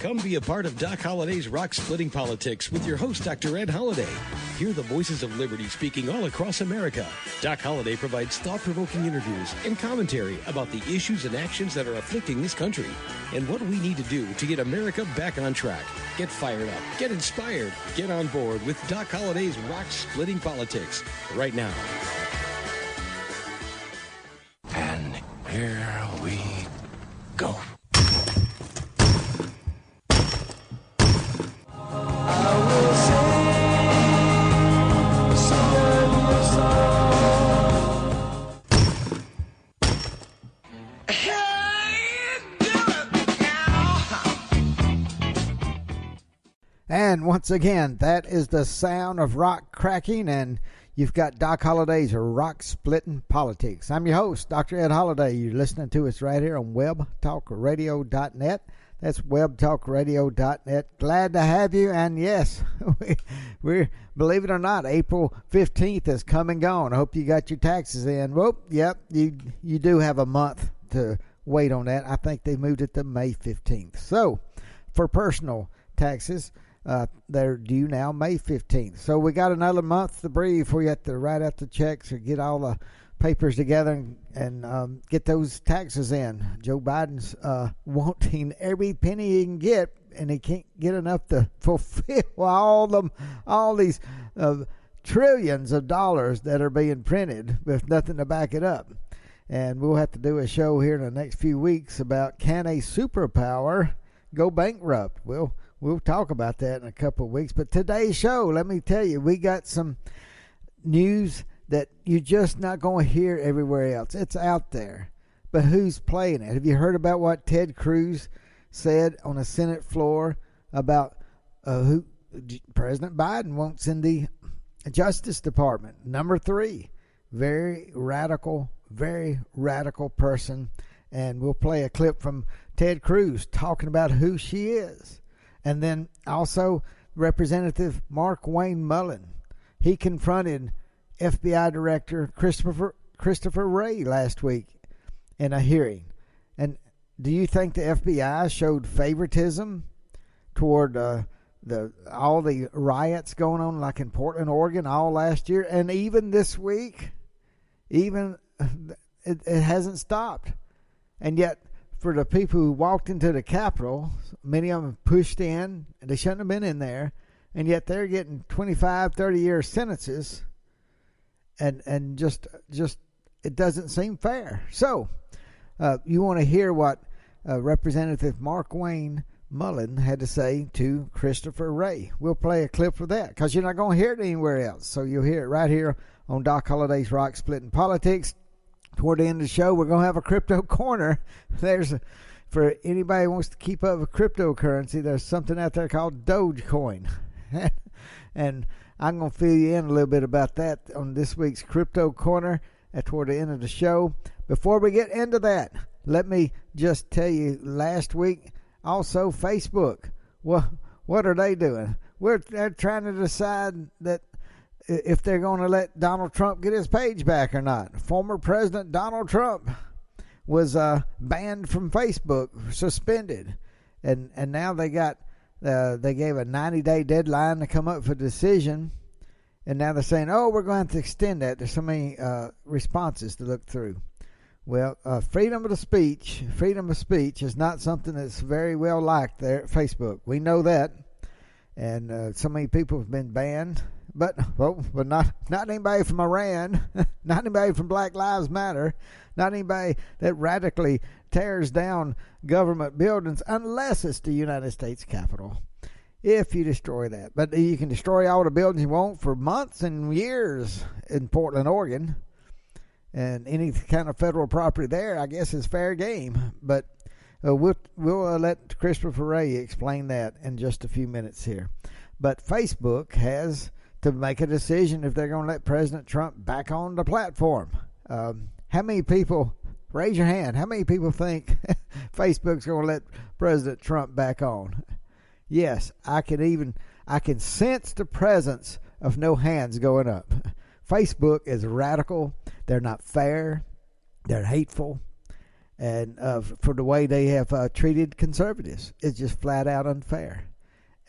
Come be a part of Doc Holliday's Rock Splitting Politics with your host, Dr. Ed Holliday. Hear the voices of liberty speaking all across America. Doc Holliday provides thought-provoking interviews and commentary about the issues and actions that are afflicting this country and what we need to do to get America back on track. Get fired up, get inspired, get on board with Doc Holliday's Rock Splitting Politics right now. And here we go. And once again, that is the sound of rock cracking, and you've got Doc Holliday's Rock Splitting Politics. I'm your host, Dr. Ed Holliday. You're listening to us right here on webtalkradio.net. That's webtalkradio.net. Glad to have you. And yes, we're believe it or not, April 15th has come and gone. I hope you got your taxes in. Well, yep, you do have a month to wait on that. I think they moved it to May 15th. So for personal taxes, they're due now May 15th. So we got another month to breathe before you have to write out the checks or get all the papers together and get those taxes in. Joe Biden's wanting every penny he can get, and he can't get enough to fulfill all these trillions of dollars that are being printed with nothing to back it up. And we'll have to do a show here in the next few weeks about, can a superpower go bankrupt? We'll talk about that in a couple of weeks. But today's show, let me tell you, we got some news that you're just not going to hear everywhere else. It's out there. But who's playing it? Have you heard about what Ted Cruz said on a Senate floor about who President Biden wants in the Justice Department? Number 3, very radical person. And we'll play a clip from Ted Cruz talking about who she is. And then also Representative Mark Wayne Mullen. He confronted FBI Director Christopher Wray last week in a hearing. And do you think the FBI showed favoritism toward all the riots going on, like in Portland, Oregon, all last year, and even this week? Even it hasn't stopped. And yet, for the people who walked into the Capitol, many of them pushed in, and they shouldn't have been in there, and yet they're getting 25, 30-year sentences, and just it doesn't seem fair. So, you want to hear what Representative Mark Wayne Mullen had to say to Christopher Wray. We'll play a clip for that, because you're not going to hear it anywhere else. So you'll hear it right here on Doc Holliday's Rock Splitting Politics. Toward the end of the show, we're going to have a crypto corner. For anybody who wants to keep up with cryptocurrency, there's something out there called Dogecoin. And I'm going to fill you in a little bit about that on this week's crypto corner toward the end of the show. Before we get into that, let me just tell you, last week, also Facebook. Well, what are they doing? They're trying to decide that if they're going to let Donald Trump get his page back or not. Former President Donald Trump was banned from Facebook, suspended, and now they gave a 90-day deadline to come up with a decision, and now they're saying, we're going to extend that. There's so many responses to look through. Well, freedom of speech is not something that's very well liked there at Facebook. We know that, and so many people have been banned. But not anybody from Iran, not anybody from Black Lives Matter, not anybody that radically tears down government buildings unless it's the United States Capitol. If you destroy that. But you can destroy all the buildings you want for months and years in Portland, Oregon. And any kind of federal property there, I guess, is fair game. But we'll let Christopher Wray explain that in just a few minutes here. But Facebook has to make a decision if they're going to let President Trump back on the platform. How many people, raise your hand, how many people think Facebook's going to let President Trump back on? Yes, I can sense the presence of no hands going up. Facebook is radical. They're not fair. They're hateful. and for the way they have treated conservatives. It's just flat out unfair.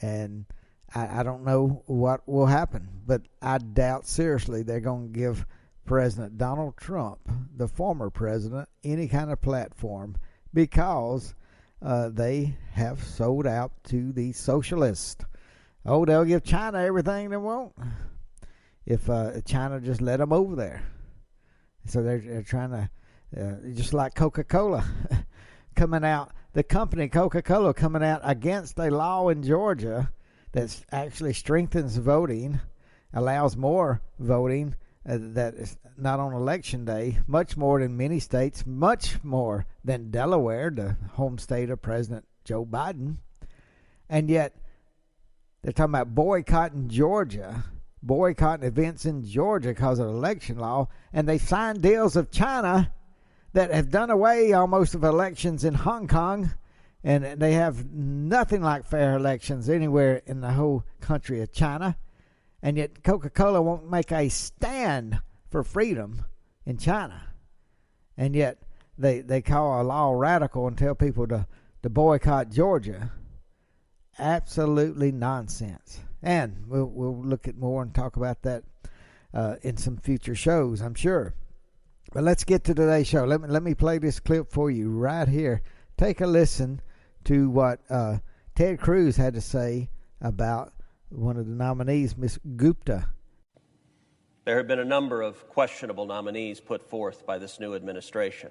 And I don't know what will happen, but I doubt seriously they're going to give President Donald Trump, the former president, any kind of platform, because they have sold out to the socialists. Oh, they'll give China everything they want if China just let them over there. So they're trying to, just like Coca-Cola coming out, the company Coca-Cola coming out against a law in Georgia that actually strengthens voting, allows more voting, that is not on election day, much more than many states, much more than Delaware, the home state of President Joe Biden. And yet they're talking about boycotting Georgia, boycotting events in Georgia because of election law, and they signed deals with China that have done away almost of elections in Hong Kong, and they have nothing like fair elections anywhere in the whole country of China. And yet Coca-Cola won't make a stand for freedom in China. And yet they call a law radical and tell people to boycott Georgia. Absolutely nonsense. And we'll look at more and talk about that in some future shows, I'm sure. But let's get to today's show. Let me play this clip for you right here. Take a listen to what Ted Cruz had to say about one of the nominees, Ms. Gupta. There have been a number of questionable nominees put forth by this new administration,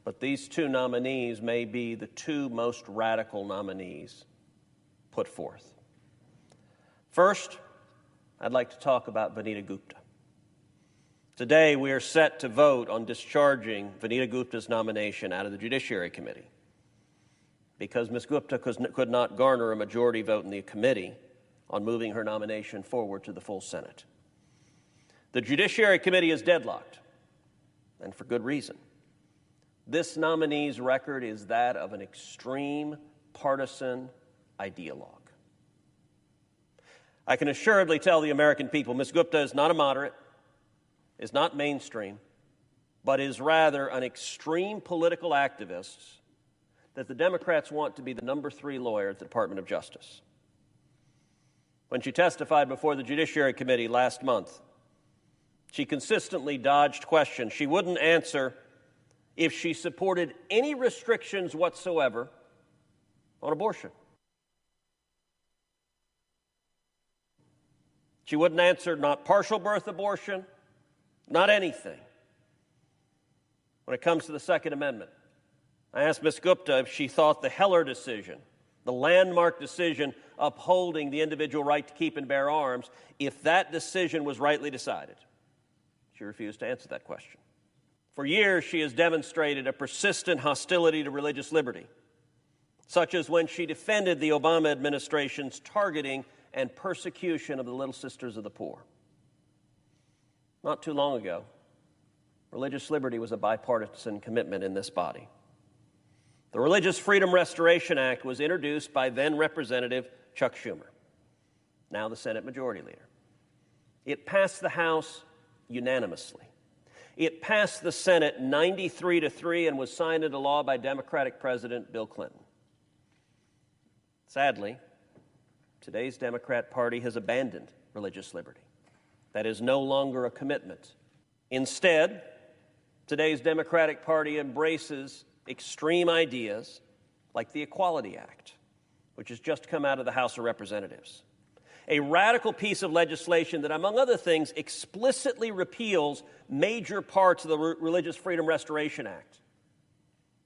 but these two nominees may be the two most radical nominees put forth. First, I'd like to talk about Vanita Gupta. Today, we are set to vote on discharging Vanita Gupta's nomination out of the Judiciary Committee because Ms. Gupta could not garner a majority vote in the committee on moving her nomination forward to the full Senate. The Judiciary Committee is deadlocked, and for good reason. This nominee's record is that of an extreme partisan ideologue. I can assuredly tell the American people Ms. Gupta is not a moderate, is not mainstream, but is rather an extreme political activist that the Democrats want to be the number 3 lawyer at the Department of Justice. When she testified before the Judiciary Committee last month, she consistently dodged questions. She wouldn't answer if she supported any restrictions whatsoever on abortion. She wouldn't answer not partial birth abortion, not anything. When it comes to the Second Amendment, I asked Ms. Gupta if she thought the Heller decision, the landmark decision upholding the individual right to keep and bear arms, if that decision was rightly decided. She refused to answer that question. For years, she has demonstrated a persistent hostility to religious liberty, such as when she defended the Obama administration's targeting and persecution of the Little Sisters of the Poor. Not too long ago, religious liberty was a bipartisan commitment in this body. The Religious Freedom Restoration Act was introduced by then Representative Chuck Schumer, now the Senate Majority Leader. It passed the House unanimously. It passed the Senate 93-3 and was signed into law by Democratic President Bill Clinton. Sadly, today's Democrat Party has abandoned religious liberty. That is no longer a commitment. Instead, today's Democratic Party embraces extreme ideas like the Equality Act, which has just come out of the House of Representatives. A radical piece of legislation that, among other things, explicitly repeals major parts of the Religious Freedom Restoration Act,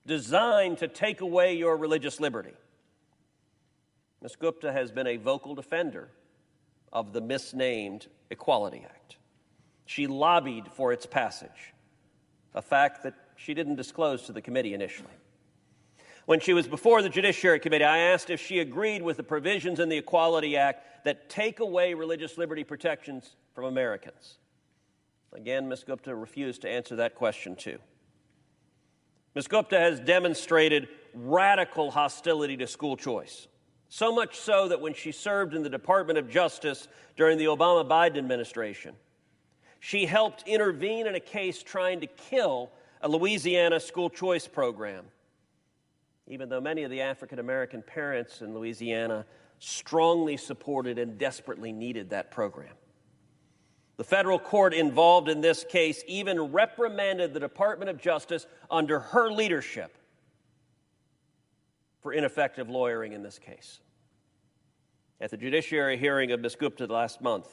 designed to take away your religious liberty. Ms. Gupta has been a vocal defender of the misnamed Equality Act. She lobbied for its passage, a fact that she didn't disclose to the committee initially. When she was before the Judiciary Committee, I asked if she agreed with the provisions in the Equality Act that take away religious liberty protections from Americans. Again, Ms. Gupta refused to answer that question, too. Ms. Gupta has demonstrated radical hostility to school choice, so much so that when she served in the Department of Justice during the Obama-Biden administration, she helped intervene in a case trying to kill a Louisiana school choice program, even though many of the African American parents in Louisiana strongly supported and desperately needed that program. The federal court involved in this case even reprimanded the Department of Justice under her leadership for ineffective lawyering in this case. At the judiciary hearing of Ms. Gupta last month,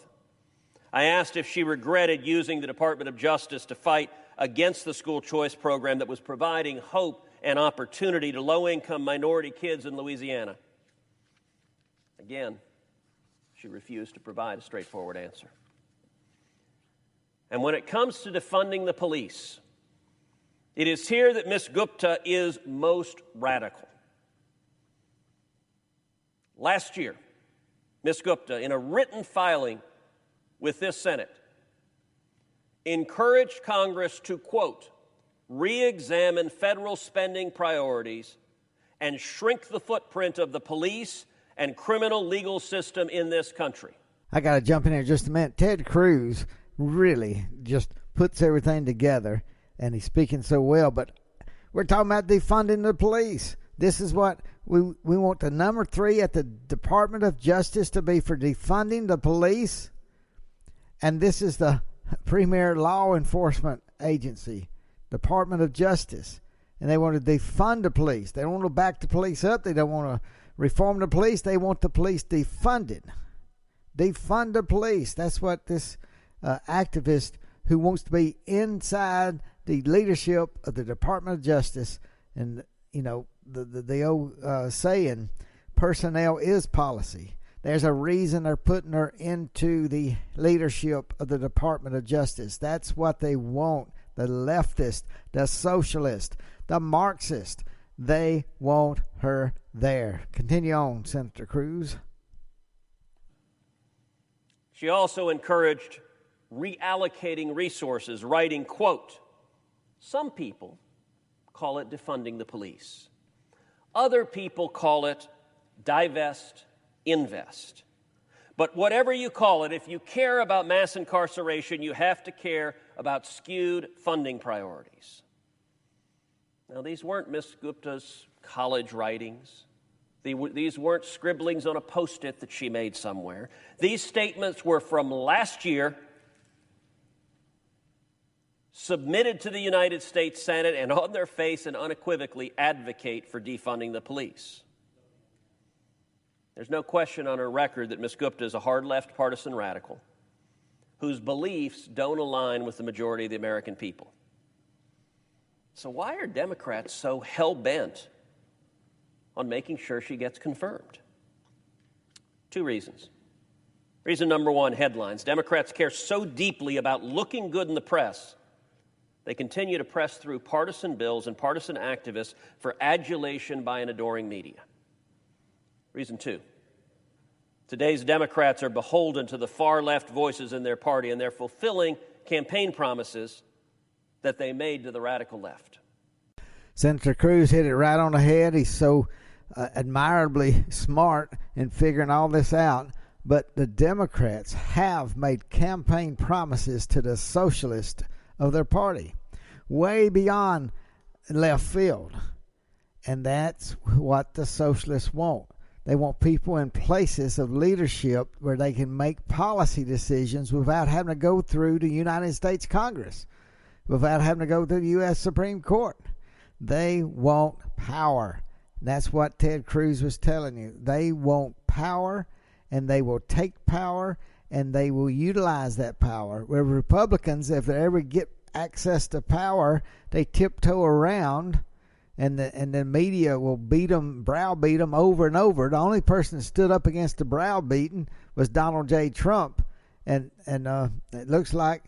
I asked if she regretted using the Department of Justice to fight against the school choice program that was providing hope and opportunity to low-income minority kids in Louisiana. Again, she refused to provide a straightforward answer. And when it comes to defunding the police, it is here that Ms. Gupta is most radical. Last year, Ms. Gupta, in a written filing with this Senate, encouraged Congress to, quote, re-examine federal spending priorities and shrink the footprint of the police and criminal legal system in this country. I got to jump in here just a minute. Ted Cruz really just puts everything together, and he's speaking so well, but we're talking about defunding the police. This is what we want the number 3 at the Department of Justice to be for defunding the police. And this is the premier law enforcement agency, Department of Justice. And they want to defund the police. They don't want to back the police up. They don't want to reform the police. They want the police defunded. Defund the police. That's what this activist who wants to be inside the leadership of the Department of Justice, and you know, the old saying, personnel is policy. There's a reason they're putting her into the leadership of the Department of Justice. That's what they want. The leftist, the socialist, the Marxist, they want her there. Continue on, Senator Cruz. She also encouraged reallocating resources, writing, quote, some people call it defunding the police. Other people call it divest, invest. But whatever you call it, if you care about mass incarceration, you have to care about skewed funding priorities. Now, these weren't Ms. Gupta's college writings. These weren't scribblings on a Post-it that she made somewhere. These statements were from last year, submitted to the United States Senate, and on their face and unequivocally advocate for defunding the police. There's no question on her record that Ms. Gupta is a hard-left partisan radical whose beliefs don't align with the majority of the American people. So why are Democrats so hell-bent on making sure she gets confirmed? 2 reasons. Reason number 1, headlines. Democrats care so deeply about looking good in the press, they continue to press through partisan bills and partisan activists for adulation by an adoring media. Reason 2, today's Democrats are beholden to the far-left voices in their party, and they're fulfilling campaign promises that they made to the radical left. Senator Cruz hit it right on the head. He's so admirably smart in figuring all this out. But the Democrats have made campaign promises to the socialists of their party, way beyond left field. And that's what the socialists want. They want people in places of leadership where they can make policy decisions without having to go through the United States Congress, without having to go through the U.S. Supreme Court. They want power. That's what Ted Cruz was telling you. They want power, and they will take power, and they will utilize that power. Where Republicans, if they ever get access to power, they tiptoe around, and the media will browbeat them over and over. The only person that stood up against the browbeating was Donald J. Trump, and it looks like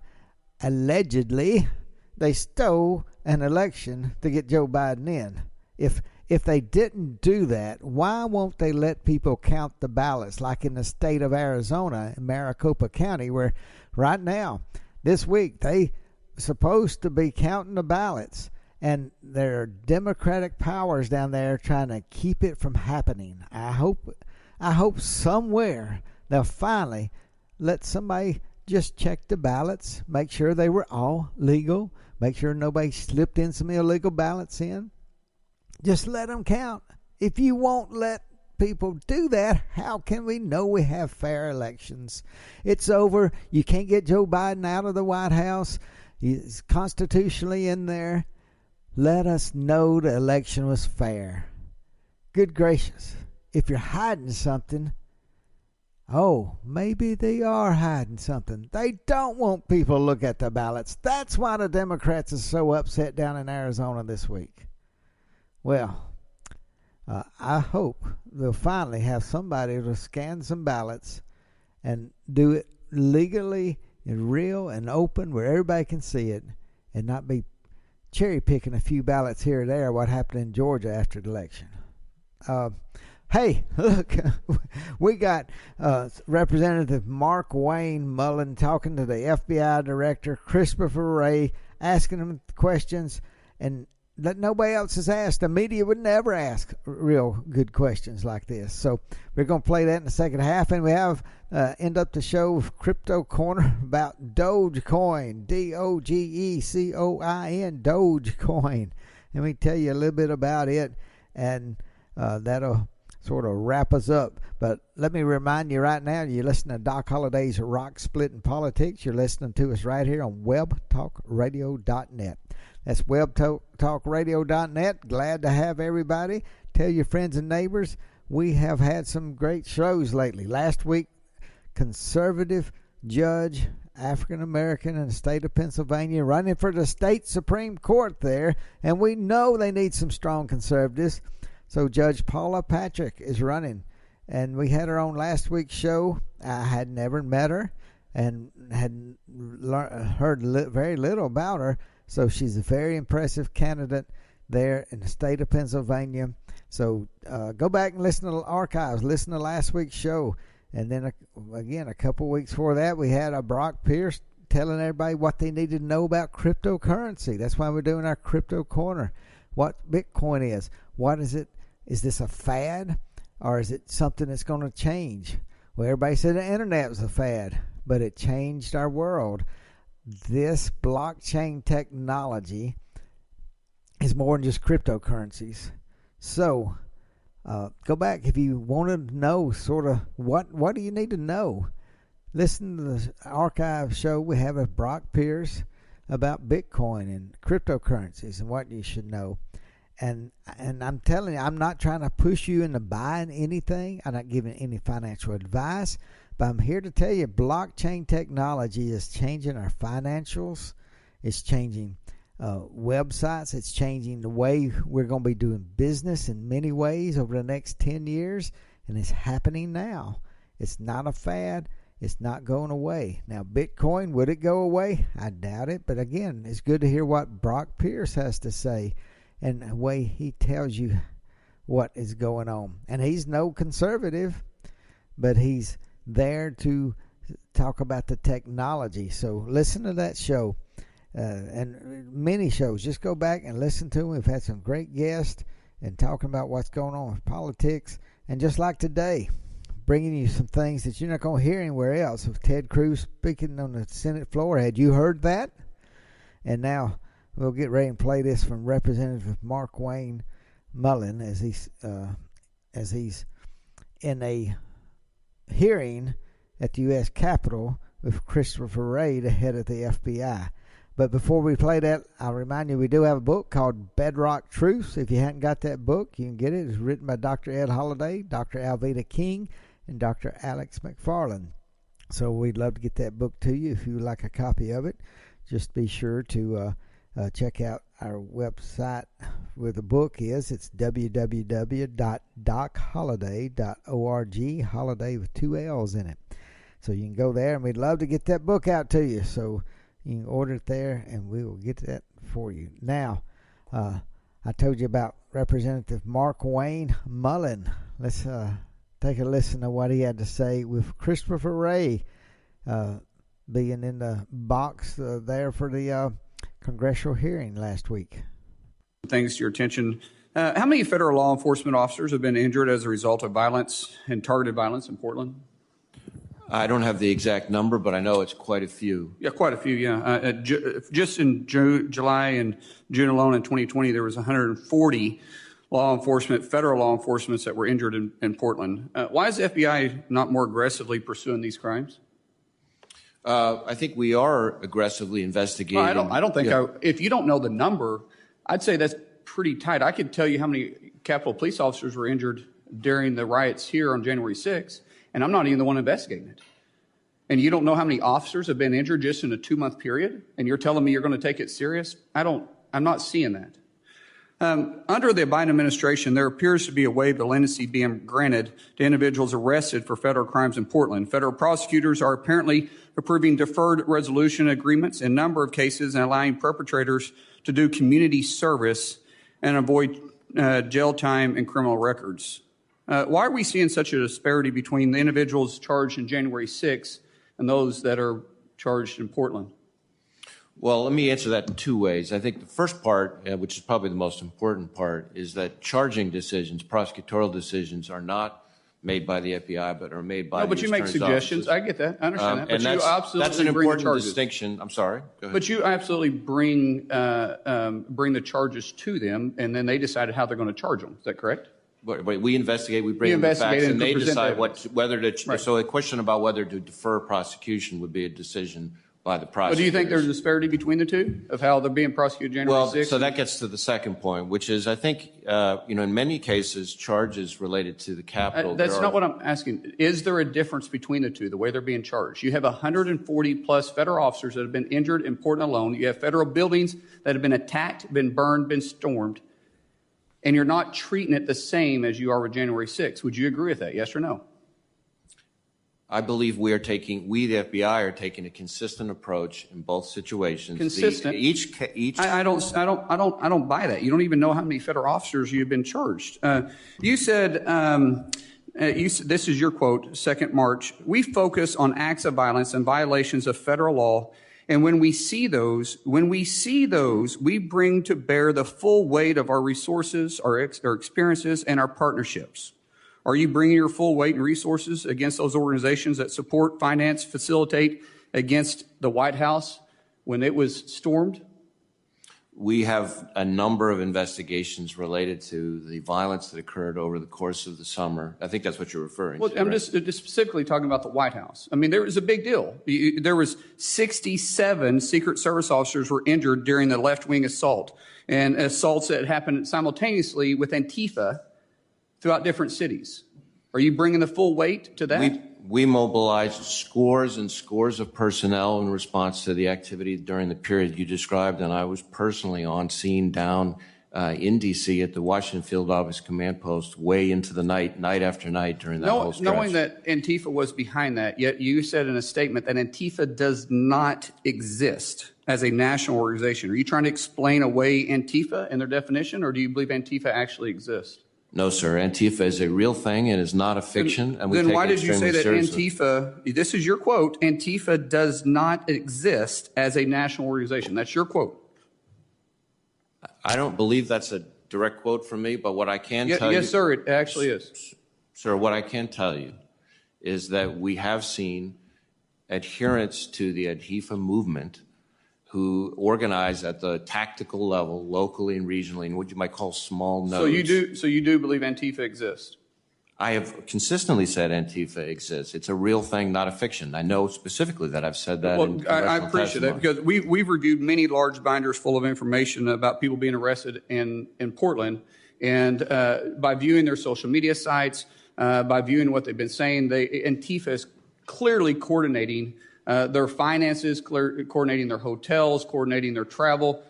allegedly they stole an election to get Joe Biden in. If they didn't do that, why won't they let people count the ballots, like in the state of Arizona, in Maricopa County, where right now, this week, they supposed to be counting the ballots, and there are Democratic powers down there trying to keep it from happening. I hope somewhere they'll finally let somebody just check the ballots, make sure they were all legal, make sure nobody slipped in some illegal ballots in. Just let them count. If you won't let people do that, how can we know we have fair elections? It's over. You can't get Joe Biden out of the White House. He's constitutionally in there. Let us know the election was fair. Good gracious. If you're hiding something, maybe they are hiding something. They don't want people to look at the ballots. That's why the Democrats are so upset down in Arizona this week. Well, I hope they'll finally have somebody to scan some ballots and do it legally and real and open where everybody can see it, and not be cherry picking a few ballots here or there, what happened in Georgia after the election. Hey, look, we got Representative Mark Wayne Mullen talking to the FBI Director, Christopher Wray, asking him questions and that nobody else has asked. The media would never ask real good questions like this. So we're going to play that in the second half, and we have end up the show with Crypto Corner about Dogecoin, Dogecoin, Dogecoin. And we tell you a little bit about it, and that'll sort of wrap us up. But let me remind you right now, you're listening to Doc Holliday's Rock Splitting Politics. You're listening to us right here on webtalkradio.net. That's webtalkradio.net. Glad to have everybody. Tell your friends and neighbors. We have had some great shows lately. Last week, conservative judge, African-American in the state of Pennsylvania, running for the state Supreme Court there. And we know they need some strong conservatives. So Judge Paula Patrick is running. And we had her on last week's show. I had never met her and had heard very little about her. So she's a very impressive candidate there in the state of Pennsylvania. So go back and listen to the archives. Listen to last week's show. And then, again, a couple weeks before that, we had Brock Pierce telling everybody what they needed to know about cryptocurrency. That's why we're doing our Crypto Corner. What Bitcoin is. What is it? Is this a fad? Or is it something that's going to change? Well, everybody said the internet was a fad, but it changed our world. This blockchain technology is more than just cryptocurrencies. So go back if you want to know sort of what do you need to know. Listen to the archive show we have with Brock Pierce about Bitcoin and cryptocurrencies and what you should know. And I'm telling you, I'm not trying to push you into buying anything. I'm not giving any financial advice. But I'm here to tell you, blockchain technology is changing our financials. It's changing websites. It's changing the way we're going to be doing business in many ways over the next 10 years. And it's happening now. It's not a fad. It's not going away. Now, Bitcoin, would it go away? I doubt it. But again, it's good to hear what Brock Pierce has to say and the way he tells you what is going on. And he's no conservative, but he's there to talk about the technology. So listen to that show and many shows. Just go back and listen to them. We've had some great guests and talking about what's going on with politics. And just like today, bringing you some things that you're not going to hear anywhere else. With Ted Cruz speaking on the Senate floor. Had you heard that? And now we'll get ready and play this from Representative Mark Wayne Mullen as he's in a hearing at the U.S. Capitol with Christopher Wray, the head of the FBI. But before we play that, I'll remind you we do have a book called Bedrock Truths. If you hadn't got that book, you can get it. It's written by Dr. Ed Holliday, Dr. Alveda King, and Dr. Alex McFarland. So we'd love to get that book to you if you would like a copy of it. Just be sure to check out our website where the book is. It's www.docholliday.org, holiday with 2 L's in it. So you can go there, and we'd love to get that book out to you. So you can order it there, and we will get that for you. Now, I told you about Representative Mark Wayne Mullen. Let's take a listen to what he had to say with Christopher Wray being in the box there for the congressional hearing last week. Thanks to your attention. How many federal law enforcement officers have been injured as a result of violence and targeted violence in Portland? I don't have the exact number, but I know it's quite a few. Yeah, quite a few, yeah. Just in July and June alone in 2020, there was 140 federal law enforcement that were injured in Portland. Why is the FBI not more aggressively pursuing these crimes? I think we are aggressively investigating. Well, I don't think, if you don't know the number, I'd say that's pretty tight. I could tell you how many Capitol police officers were injured during the riots here on January 6th, and I'm not even the one investigating it. And you don't know how many officers have been injured just in a 2-month period, and you're telling me you're going to take it serious? I'm not seeing that. Under the Biden administration, there appears to be a wave of leniency being granted to individuals arrested for federal crimes in Portland. Federal prosecutors are apparently approving deferred resolution agreements in a number of cases and allowing perpetrators to do community service and avoid jail time and criminal records. Why are we seeing such a disparity between the individuals charged in January 6th and those that are charged in Portland? Well, let me answer that in 2 ways. I think the first part, which is probably the most important part, is that charging decisions, prosecutorial decisions, are not made by the FBI, but are made by the but you make suggestions. Offices. I get that. I understand that. But and you absolutely that's an bring important charges. distinction. I'm sorry. Go ahead. But you absolutely bring the charges to them, and then they decided how they're going to charge them. Is that correct? But we investigate, we bring the facts, and they decide whether to. Right. So a question about whether to defer prosecution would be a decision by the prosecutors. But do you think there's a disparity between the two of how they're being prosecuted January 6th? Well, so that gets to the second point, which is I think, in many cases, charges related to the Capitol. That's not what I'm asking. Is there a difference between the two, the way they're being charged? You have 140 plus federal officers that have been injured in Portland alone. You have federal buildings that have been attacked, been burned, been stormed. And you're not treating it the same as you are with January 6th. Would you agree with that? Yes or no? I believe we, the FBI, are taking a consistent approach in both situations. Consistent. I don't buy that. You don't even know how many federal officers you've been charged. You said, this is your quote, 2nd March. We focus on acts of violence and violations of federal law. And when we see those, we bring to bear the full weight of our resources, our experiences, and our partnerships. Are you bringing your full weight and resources against those organizations that support, finance, facilitate against the White House when it was stormed? We have a number of investigations related to the violence that occurred over the course of the summer. I think that's what you're referring to. I'm right? just specifically talking about the White House. I mean, there was a big deal. There was 67 Secret Service officers were injured during the left-wing assault, and assaults that happened simultaneously with Antifa throughout different cities. Are you bringing the full weight to that? We mobilized scores and scores of personnel in response to the activity during the period you described, and I was personally on scene down in D.C. at the Washington Field Office Command Post way into the night after night during that whole stretch. Knowing that Antifa was behind that, yet you said in a statement that Antifa does not exist as a national organization. Are you trying to explain away Antifa and their definition, or do you believe Antifa actually exists? No, sir. Antifa is a real thing. It is not a fiction. And then why did you say that Antifa, this is your quote, Antifa does not exist as a national organization? That's your quote. I don't believe that's a direct quote from me, but what I can tell you. Yes, sir, it actually is. Sir, what I can tell you is that we have seen adherents to the Antifa movement who organize at the tactical level, locally and regionally, in what you might call small nodes. So you do believe Antifa exists? I have consistently said Antifa exists. It's a real thing, not a fiction. I know specifically that I've said that. Well, I appreciate that because we've reviewed many large binders full of information about people being arrested in Portland, and by viewing their social media sites, by viewing what they've been saying, Antifa is clearly coordinating their finances, coordinating their hotels, coordinating their travel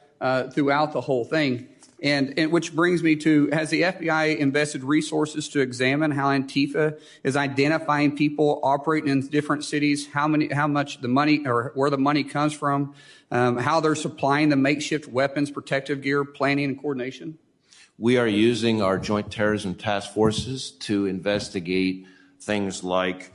throughout the whole thing. And which brings me to, has the FBI invested resources to examine how Antifa is identifying people operating in different cities, how much the money or where the money comes from, how they're supplying the makeshift weapons, protective gear, planning and coordination? We are using our joint terrorism task forces to investigate things like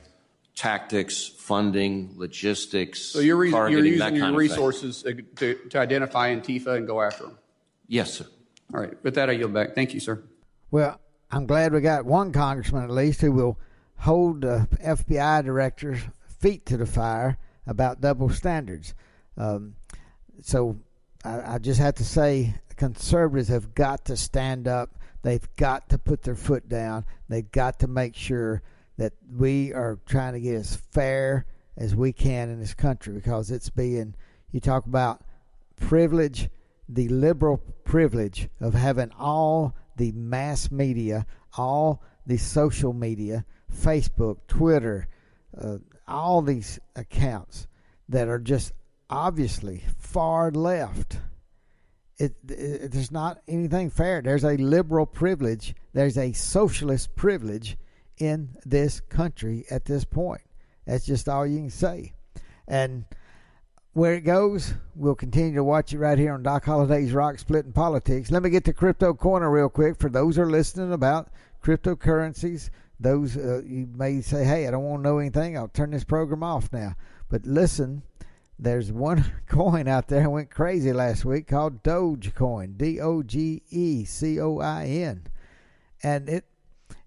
tactics, funding, logistics, so you're using your resources to identify Antifa and go after them? Yes, sir. All right. With that, I yield back. Thank you, sir. Well, I'm glad we got one congressman at least who will hold the FBI directors feet to the fire about double standards. So I just have to say, conservatives have got to stand up. They've got to put their foot down. They've got to make sure that we are trying to get as fair as we can in this country, because it's being, you talk about privilege, the liberal privilege of having all the mass media, all the social media, Facebook, Twitter, all these accounts that are just obviously far left. There's not anything fair. There's a liberal privilege. There's a socialist privilege in this country at this point. That's just all you can say. And where it goes, we'll continue to watch it right here on Doc Holliday's Rock Splitting Politics. Let me get to Crypto Corner real quick for those who are listening about cryptocurrencies. Those you may say, hey, I don't want to know anything. I'll turn this program off now. But listen, there's one coin out there that went crazy last week called Dogecoin, Dogecoin. And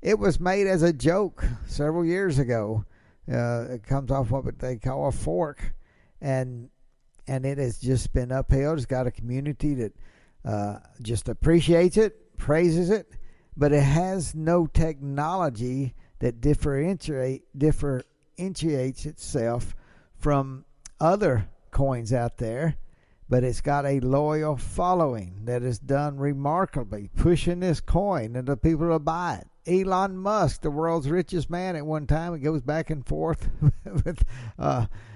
it was made as a joke several years ago. It comes off what they call a fork. And it has just been upheld. It's got a community that just appreciates it, praises it, but it has no technology that differentiates itself from other coins out there. But it's got a loyal following that has done remarkably, pushing this coin and the people to buy it. Elon Musk, the world's richest man at one time, it goes back and forth with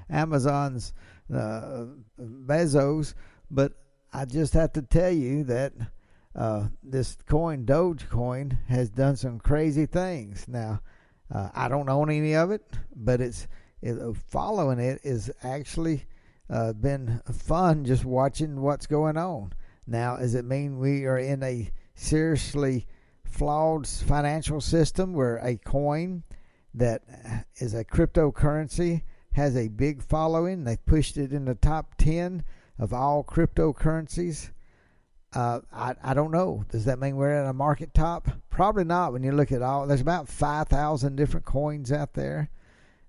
Amazon's Bezos. But I just have to tell you that this coin, Dogecoin, has done some crazy things. Now, I don't own any of it, but following it is actually been fun, just watching what's going on. Now, does it mean we are in a seriously flawed financial system where a coin that is a cryptocurrency has a big following? They pushed it in the top 10 of all cryptocurrencies. I don't know. Does that mean we're at a market top? Probably not. When you look at all, there's about 5,000 different coins out there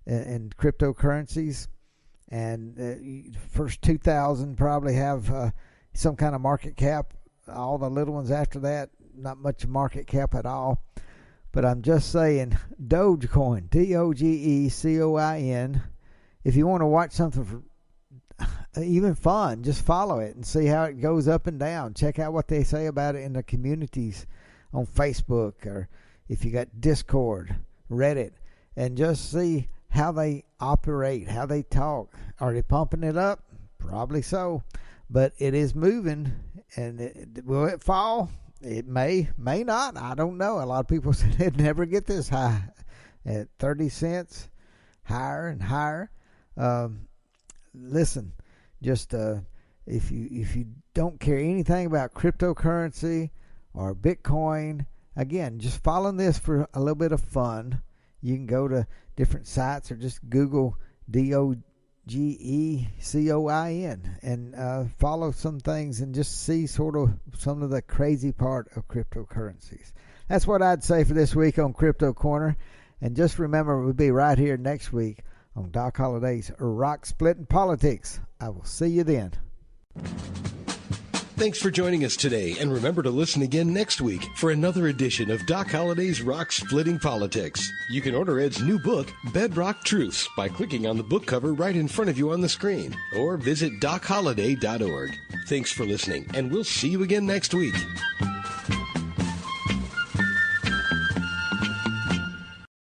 in cryptocurrencies, and first 2,000 probably have some kind of market cap. All the little ones after that, not much market cap at all. But I'm just saying, Dogecoin, Dogecoin. If you want to watch something even fun, just follow it and see how it goes up and down. Check out what they say about it in the communities on Facebook, or if you got Discord, Reddit, and just see how they operate, how they talk. Are they pumping it up? Probably so. But it is moving, and will it fall? It may not. I don't know. A lot of people said it'd never get this high. At 30 cents, higher and higher. Listen, just if you don't care anything about cryptocurrency or Bitcoin, again, just follow this for a little bit of fun. You can go to different sites or just Google Dogecoin and follow some things and just see sort of some of the crazy part of cryptocurrencies. That's what I'd say for this week on Crypto Corner. And just remember, we'll be right here next week on Doc Holliday's Rock Splitting Politics. I will see you then. Thanks for joining us today, and remember to listen again next week for another edition of Doc Holliday's Rock Splitting Politics. You can order Ed's new book, Bedrock Truths, by clicking on the book cover right in front of you on the screen, or visit DocHolliday.org. Thanks for listening, and we'll see you again next week.